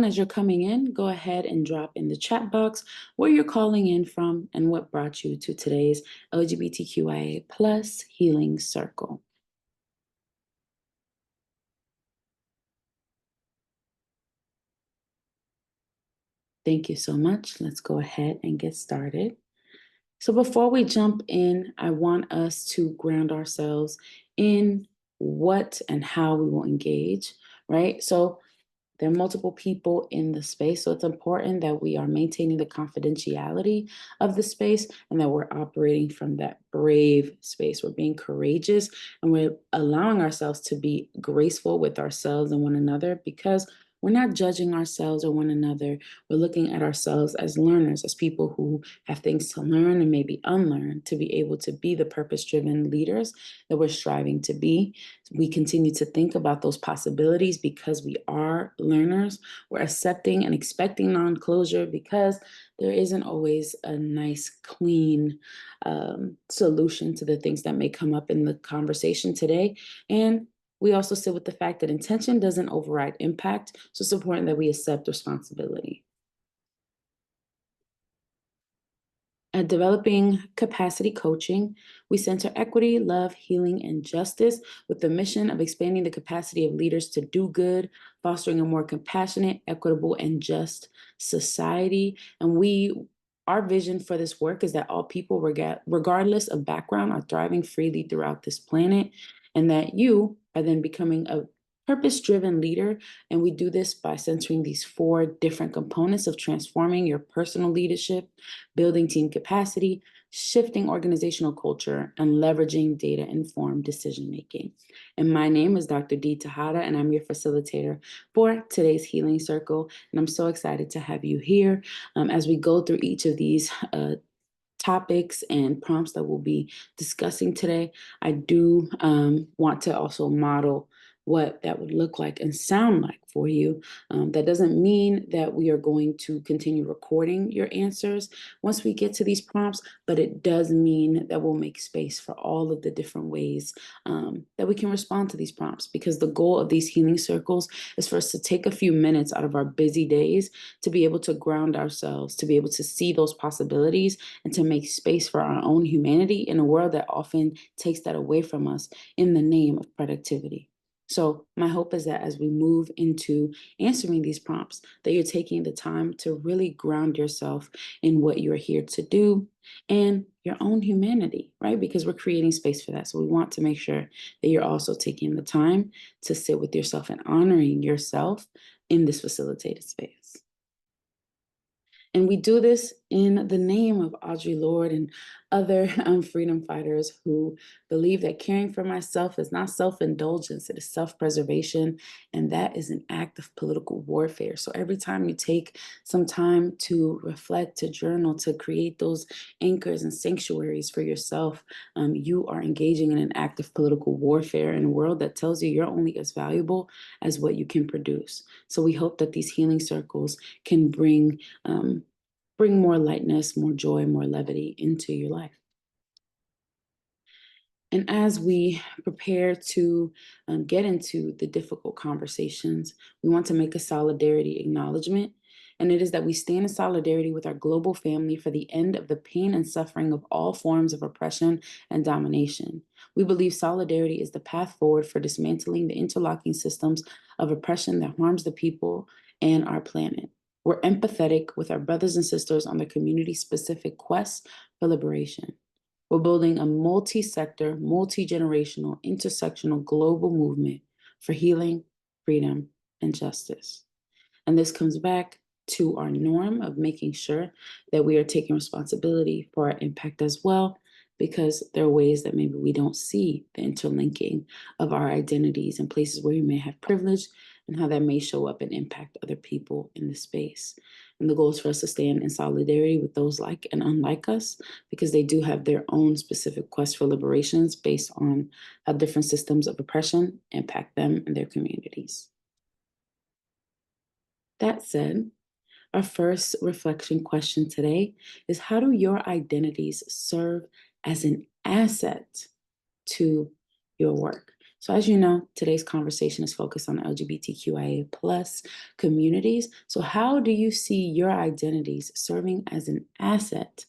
As you're coming in, go ahead and drop in the chat box where you're calling in from and what brought you to today's LGBTQIA plus healing circle. Thank you so much. Let's go ahead and get started. So before we jump in, I want us to ground ourselves in what and how we will engage, right? So there are multiple people in the space, so it's important that we are maintaining the confidentiality of the space and that we're operating from that brave space. We're being courageous and we're allowing ourselves to be graceful with ourselves and one another because we're not judging ourselves or one another. We're looking at ourselves as learners, as people who have things to learn and maybe unlearn to be able to be the purpose-driven leaders that we're striving to be. We continue to think about those possibilities because we are learners. We're accepting and expecting non-closure because there isn't always a nice, clean solution to the things that may come up in the conversation today. And we also sit with the fact that intention doesn't override impact. So it's important that we accept responsibility. At Developing Capacity Coaching, we center equity, love, healing, and justice with the mission of expanding the capacity of leaders to do good, fostering a more compassionate, equitable, and just society. And our vision for this work is that all people, regardless of background, are thriving freely throughout this planet, and that you are then becoming a purpose-driven leader. And we do this by centering these 4 different components of transforming your personal leadership, building team capacity, shifting organizational culture, and leveraging data-informed decision-making. And my name is Dr. Dee Tejada, and I'm your facilitator for today's Healing Circle. And I'm so excited to have you here as we go through each of these topics and prompts that we'll be discussing today. I do want to also model what that would look like and sound like for you. That doesn't mean that we are going to continue recording your answers once we get to these prompts, but it does mean that we'll make space for all of the different ways that we can respond to these prompts, because the goal of these healing circles is for us to take a few minutes out of our busy days to be able to ground ourselves, to be able to see those possibilities, and to make space for our own humanity in a world that often takes that away from us in the name of productivity. So my hope is that as we move into answering these prompts, that you're taking the time to really ground yourself in what you're here to do and your own humanity, right? Because we're creating space for that. So we want to make sure that you're also taking the time to sit with yourself and honoring yourself in this facilitated space. And we do this in the name of Audre Lorde and other freedom fighters who believe that caring for myself is not self-indulgence, it is self-preservation, and that is an act of political warfare. So every time you take some time to reflect, to journal, to create those anchors and sanctuaries for yourself, you are engaging in an act of political warfare in a world that tells you you're only as valuable as what you can produce. So we hope that these healing circles can bring more lightness, more joy, more levity into your life. And as we prepare to get into the difficult conversations, we want to make a solidarity acknowledgement. And it is that we stand in solidarity with our global family for the end of the pain and suffering of all forms of oppression and domination. We believe solidarity is the path forward for dismantling the interlocking systems of oppression that harms the people and our planet. We're empathetic with our brothers and sisters on their community-specific quest for liberation. We're building a multi-sector, multi-generational, intersectional global movement for healing, freedom, and justice. And this comes back to our norm of making sure that we are taking responsibility for our impact as well, because there are ways that maybe we don't see the interlinking of our identities and places where we may have privilege and how that may show up and impact other people in the space. And the goal is for us to stand in solidarity with those like and unlike us, because they do have their own specific quest for liberations based on how different systems of oppression impact them and their communities. That said, our first reflection question today is, how do your identities serve as an asset to your work? So, as you know, today's conversation is focused on LGBTQIA plus communities. So, how do you see your identities serving as an asset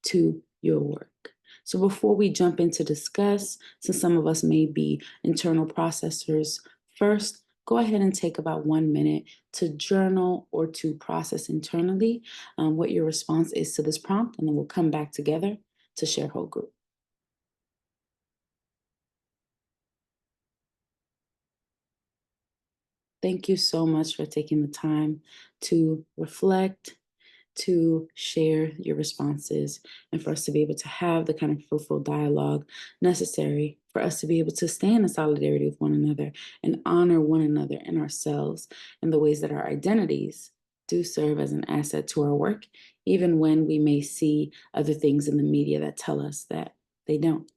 to your work? So, before we jump into discuss, since some of us may be internal processors, first, go ahead and take about 1 minute to journal or to process internally what your response is to this prompt, and then we'll come back together to share whole group. Thank you so much for taking the time to reflect, to share your responses, and for us to be able to have the kind of fruitful dialogue necessary for us to be able to stand in solidarity with one another and honor one another and ourselves in the ways that our identities do serve as an asset to our work, even when we may see other things in the media that tell us that they don't.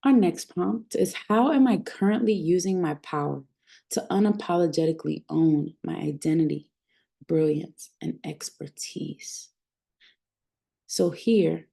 Our next prompt is: how am I currently using my power to unapologetically own my identity, brilliance, and expertise? So, here,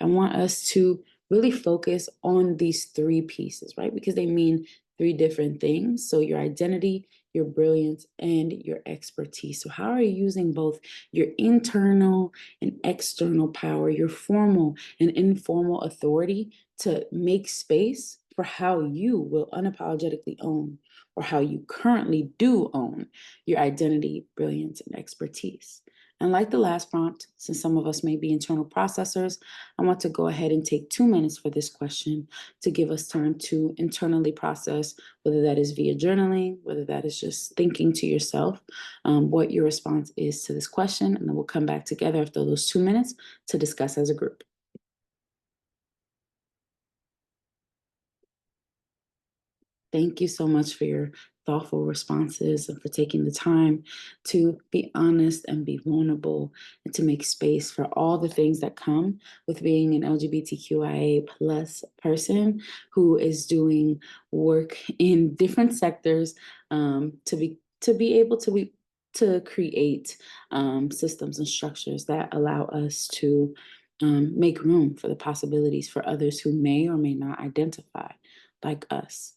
I want us to really focus on these three pieces, right? Because they mean three different things. So, your identity, your brilliance, and your expertise. So, how are you using both your internal and external power, your formal and informal authority to make space for how you will unapologetically own, or how you currently do own, your identity, brilliance, and expertise? And like the last prompt, since some of us may be internal processors, I want to go ahead and take 2 minutes for this question to give us time to internally process, whether that is via journaling, whether that is just thinking to yourself, what your response is to this question. And then we'll come back together after those 2 minutes to discuss as a group. Thank you so much for your thoughtful responses and for taking the time to be honest and be vulnerable and to make space for all the things that come with being an LGBTQIA plus person who is doing work in different sectors, to be able to create systems and structures that allow us to make room for the possibilities for others who may or may not identify like us.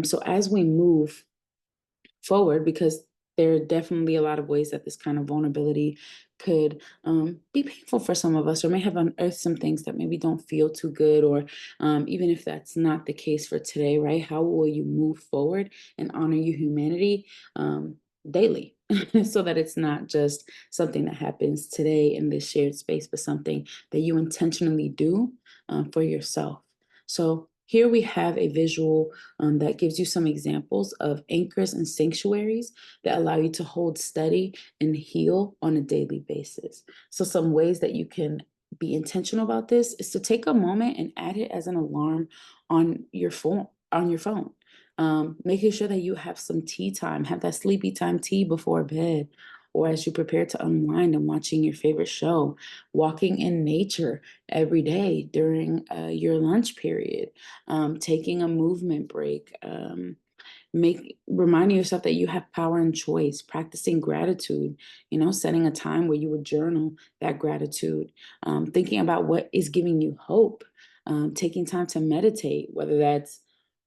So as we move forward, because there are definitely a lot of ways that this kind of vulnerability could be painful for some of us, or may have unearthed some things that maybe don't feel too good, or even if that's not the case for today, right? How will you move forward and honor your humanity daily? So that it's not just something that happens today in this shared space, but something that you intentionally do for yourself. So here we have a visual that gives you some examples of anchors and sanctuaries that allow you to hold steady and heal on a daily basis. So, some ways that you can be intentional about this is to take a moment and add it as an alarm on your phone. Making sure that you have some tea time, have that sleepy time tea before bed, or as you prepare to unwind and watching your favorite show, walking in nature every day during your lunch period, taking a movement break, reminding yourself that you have power and choice, practicing gratitude, setting a time where you would journal that gratitude, thinking about what is giving you hope, taking time to meditate, whether that's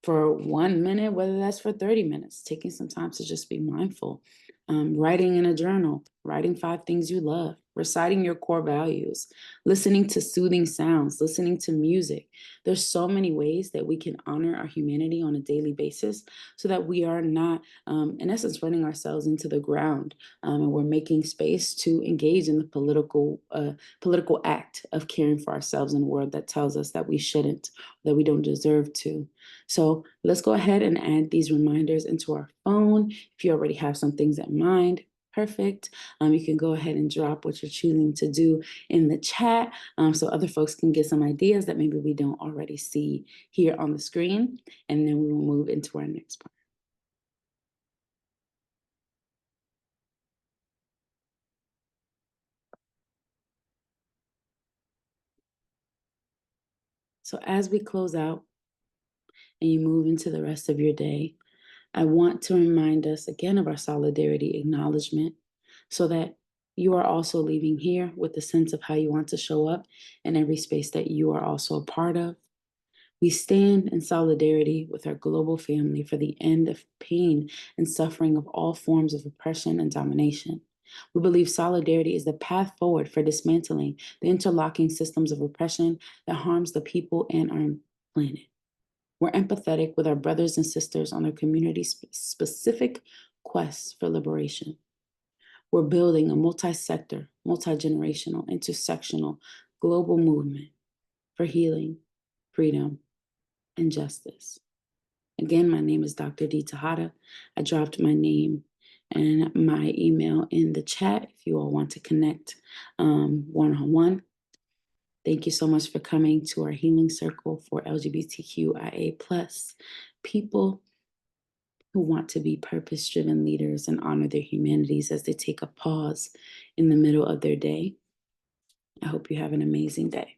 for 1 minute, whether that's for 30 minutes, taking some time to just be mindful, writing in a journal, writing 5 things you love, reciting your core values, listening to soothing sounds, listening to music. There's so many ways that we can honor our humanity on a daily basis, so that we are not, in essence, running ourselves into the ground, and we're making space to engage in the political act of caring for ourselves in a world that tells us that we shouldn't, that we don't deserve to. So let's go ahead and add these reminders into our phone. If you already have some things in mind, perfect. You can go ahead and drop what you're choosing to do in the chat, so other folks can get some ideas that maybe we don't already see here on the screen. And then we will move into our next part. So as we close out and you move into the rest of your day, I want to remind us again of our solidarity acknowledgement, so that you are also leaving here with a sense of how you want to show up in every space that you are also a part of. We stand in solidarity with our global family for the end of pain and suffering of all forms of oppression and domination. We believe solidarity is the path forward for dismantling the interlocking systems of oppression that harms the people and our planet. We're empathetic with our brothers and sisters on their community specific quests for liberation. We're building a multi sector, multi generational, intersectional global movement for healing, freedom, and justice. Again, my name is Dr. D. Tejada. I dropped my name and my email in the chat if you all want to connect one on one. Thank you so much for coming to our healing circle for LGBTQIA plus people who want to be purpose-driven leaders and honor their humanities as they take a pause in the middle of their day. I hope you have an amazing day.